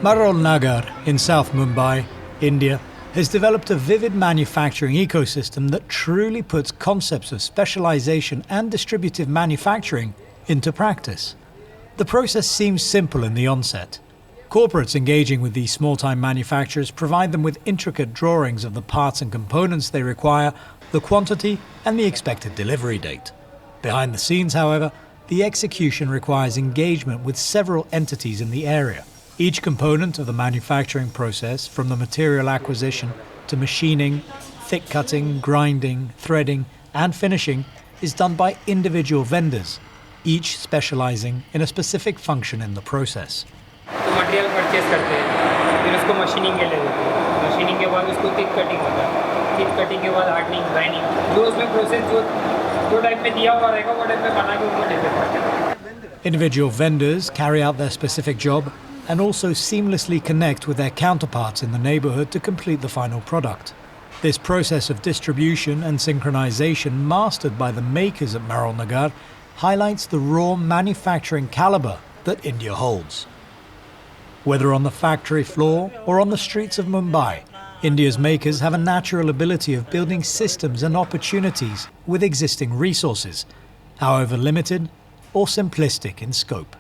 Marol Nagar in South Mumbai, India, has developed a vivid manufacturing ecosystem that truly puts concepts of specialization and distributive manufacturing into practice. The process seems simple in the onset. Corporates engaging with these small-time manufacturers provide them with intricate drawings of the parts and components they require, the quantity and the expected delivery date. Behind the scenes, however, the execution requires engagement with several entities in the area. Each component of the manufacturing process, from the material acquisition to machining, thick cutting, grinding, threading and finishing, is done by individual vendors, each specializing in a specific function in the process. तो material purchase करते हैं, फिर उसको machining के लिए देते हैं, machining के बाद उसको थिक कटिंग होता है, थिक कटिंग के बाद हार्डनिंग, ग्राइंडिंग, जो उसमें प्रोसेस जो टाइप में दिया हुआ रहेगा वो टाइप में बना के उनको देते हैं. Individual vendors carry out their specific job and also seamlessly connect with their counterparts in the neighborhood to complete the final product. This process of distribution and synchronization mastered by the makers at Marol Nagar highlights the raw manufacturing caliber that India holds. Whether on the factory floor or on the streets of Mumbai, India's makers have a natural ability of building systems and opportunities with existing resources, however limited or simplistic in scope.